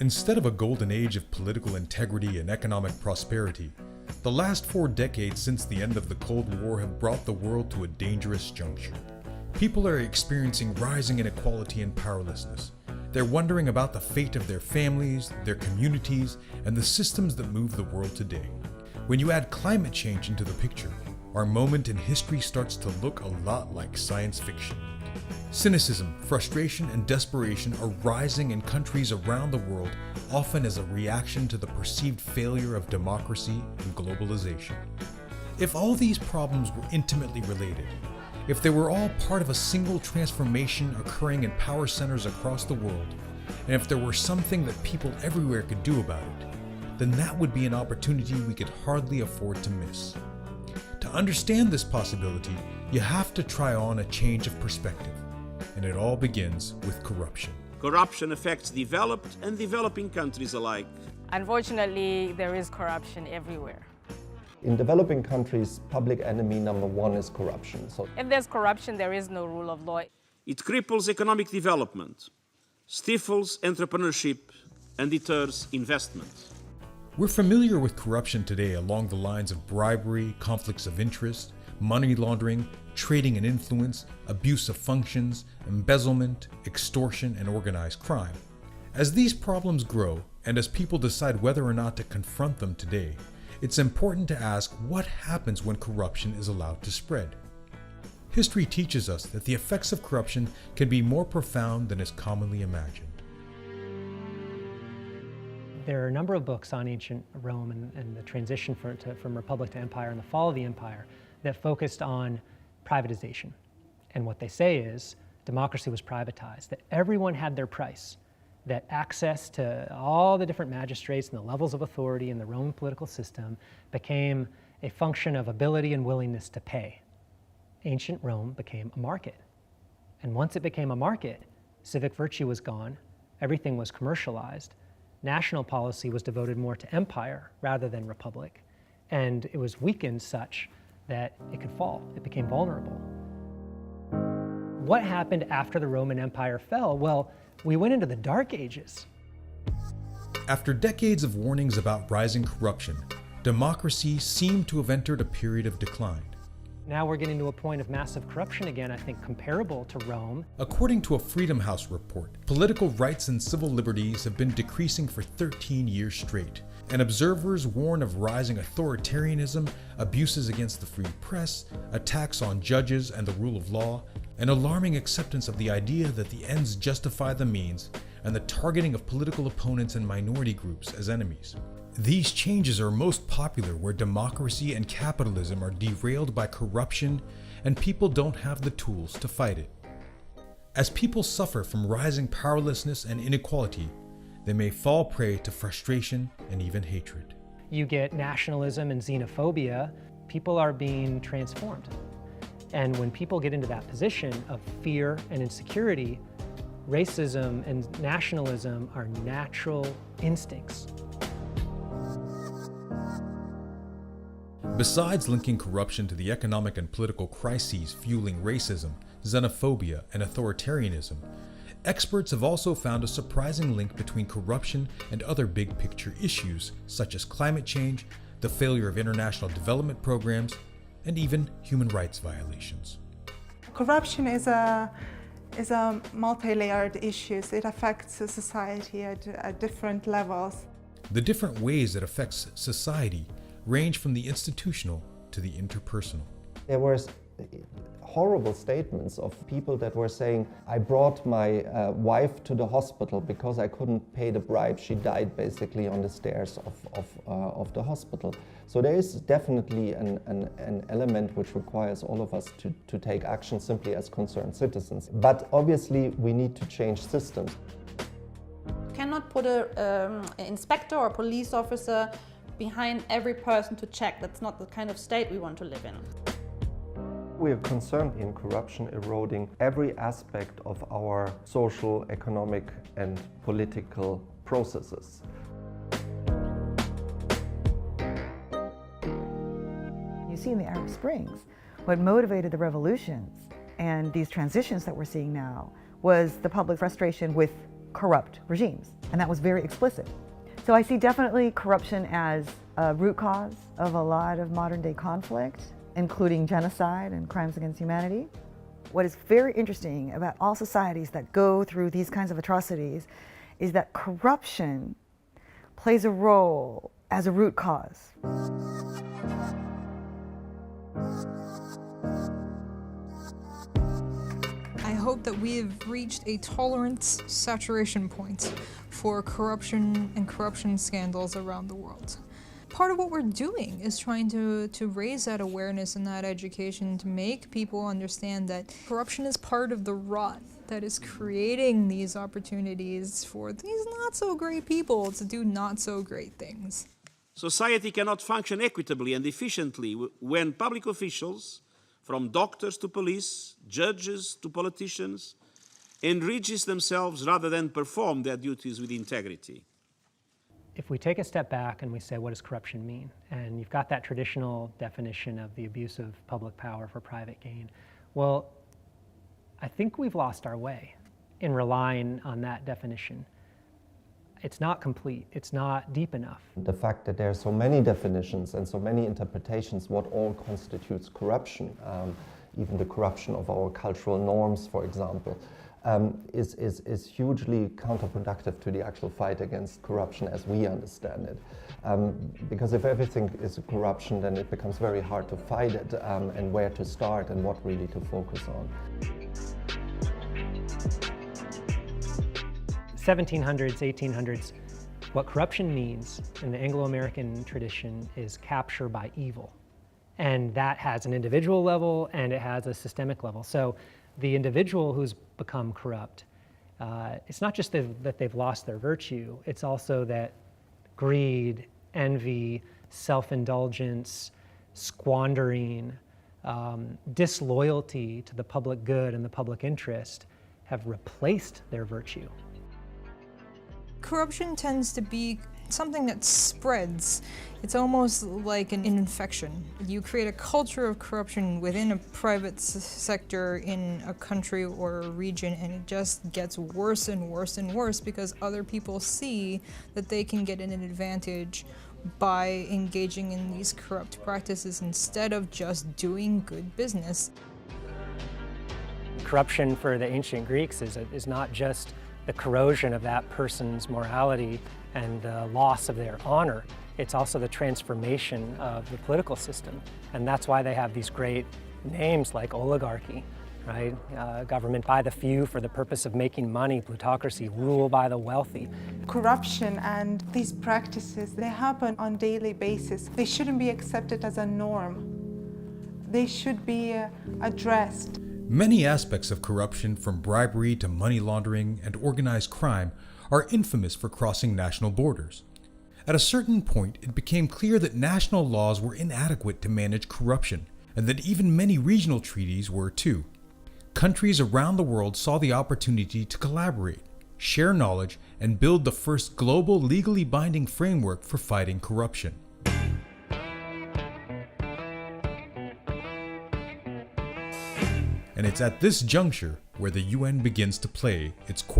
Instead of a golden age of political integrity and economic prosperity, the last 4 decades since the end of the Cold War have brought the world to a dangerous juncture. People are experiencing rising inequality and powerlessness. They're wondering about the fate of their families, their communities, and the systems that move the world today. When you add climate change into the picture, our moment in history starts to look a lot like science fiction. Cynicism, frustration, and desperation are rising in countries around the world, often as a reaction to the perceived failure of democracy and globalization. If all these problems were intimately related, if they were all part of a single transformation occurring in power centers across the world, and if there were something that people everywhere could do about it, then that would be an opportunity we could hardly afford to miss. To understand this possibility, you have to try on a change of perspective, and it all begins with corruption. Corruption affects developed and developing countries alike. Unfortunately, there is corruption everywhere. In developing countries, public enemy number 1 is corruption. So If there's corruption, there is no rule of law. It cripples economic development, stifles entrepreneurship, and deters investment. We're familiar with corruption today along the lines of bribery, conflicts of interest, money laundering, trading and influence, abuse of functions, embezzlement, extortion, and organized crime. As these problems grow, and as people decide whether or not to confront them today, it's important to ask what happens when corruption is allowed to spread. History teaches us that the effects of corruption can be more profound than is commonly imagined. There are a number of books on ancient Rome and the transition from republic to empire and the fall of the empire that focused on privatization. And what they say is democracy was privatized, that everyone had their price, that access to all the different magistrates and the levels of authority in the Roman political system became a function of ability and willingness to pay. Ancient Rome became a market. And once it became a market, civic virtue was gone, everything was commercialized, national policy was devoted more to empire rather than republic, and it was weakened such that it could fall, it became vulnerable. What happened after the Roman Empire fell? Well, we went into the Dark Ages. After decades of warnings about rising corruption, democracy seemed to have entered a period of decline. Now we're getting to a point of massive corruption again, I think comparable to Rome. According to a Freedom House report, political rights and civil liberties have been decreasing for 13 years straight, and observers warn of rising authoritarianism, abuses against the free press, attacks on judges and the rule of law, an alarming acceptance of the idea that the ends justify the means, and the targeting of political opponents and minority groups as enemies. These changes are most popular where democracy and capitalism are derailed by corruption and people don't have the tools to fight it. As people suffer from rising powerlessness and inequality, they may fall prey to frustration and even hatred. You get nationalism and xenophobia, people are being transformed. And when people get into that position of fear and insecurity, racism and nationalism are natural instincts. Besides linking corruption to the economic and political crises fueling racism, xenophobia, and authoritarianism, experts have also found a surprising link between corruption and other big picture issues such as climate change, the failure of international development programs, and even human rights violations. Corruption is a multi-layered issue. It affects society at different levels. The different ways it affects society range from the institutional to the interpersonal. there were horrible statements of people that were saying, I brought my wife to the hospital because I couldn't pay the bribe. She died basically on the stairs of the hospital. So there is definitely an element which requires all of us to take action simply as concerned citizens. But obviously we need to change systems. Cannot put an inspector or police officer behind every person to check. That's not the kind of state we want to live in. We are concerned in corruption eroding every aspect of our social, economic and political processes. You see in the Arab Springs, what motivated the revolutions and these transitions that we're seeing now was the public frustration with corrupt regimes, and that was very explicit. So I see definitely corruption as a root cause of a lot of modern day conflict, including genocide and crimes against humanity. What is very interesting about all societies that go through these kinds of atrocities is that corruption plays a role as a root cause. I hope that we have reached a tolerance saturation point for corruption and corruption scandals around the world. Part of what we're doing is trying to raise that awareness and that education to make people understand that corruption is part of the rot that is creating these opportunities for these not so great people to do not so great things. Society cannot function equitably and efficiently when public officials, from doctors to police, judges to politicians, enriches themselves rather than perform their duties with integrity. If we take a step back and we say, what does corruption mean? And you've got that traditional definition of the abuse of public power for private gain. Well, I think we've lost our way in relying on that definition. It's not complete, it's not deep enough. The fact that there are so many definitions and so many interpretations what all constitutes corruption, even the corruption of our cultural norms, for example, is hugely counterproductive to the actual fight against corruption as we understand it. Because if everything is corruption, then it becomes very hard to fight it and where to start and what really to focus on. 1700s, 1800s, what corruption means in the Anglo-American tradition is capture by evil. And that has an individual level and it has a systemic level. So the individual who's become corrupt, it's not just that they've lost their virtue, it's also that greed, envy, self-indulgence, squandering, disloyalty to the public good and the public interest have replaced their virtue. Corruption tends to be something that spreads. It's almost like an infection. You create a culture of corruption within a private sector in a country or a region, and it just gets worse and worse and worse because other people see that they can get an advantage by engaging in these corrupt practices instead of just doing good business. Corruption for the ancient Greeks is not just the corrosion of that person's morality and the loss of their honor. It's also the transformation of the political system. And that's why they have these great names like oligarchy, right? Government by the few for the purpose of making money, plutocracy, rule by the wealthy. Corruption and these practices, they happen on a daily basis. They shouldn't be accepted as a norm. They should be addressed. Many aspects of corruption, from bribery to money laundering and organized crime, are infamous for crossing national borders. At a certain point, it became clear that national laws were inadequate to manage corruption, and that even many regional treaties were too. Countries around the world saw the opportunity to collaborate, share knowledge, and build the first global legally binding framework for fighting corruption. And it's at this juncture where the UN begins to play its core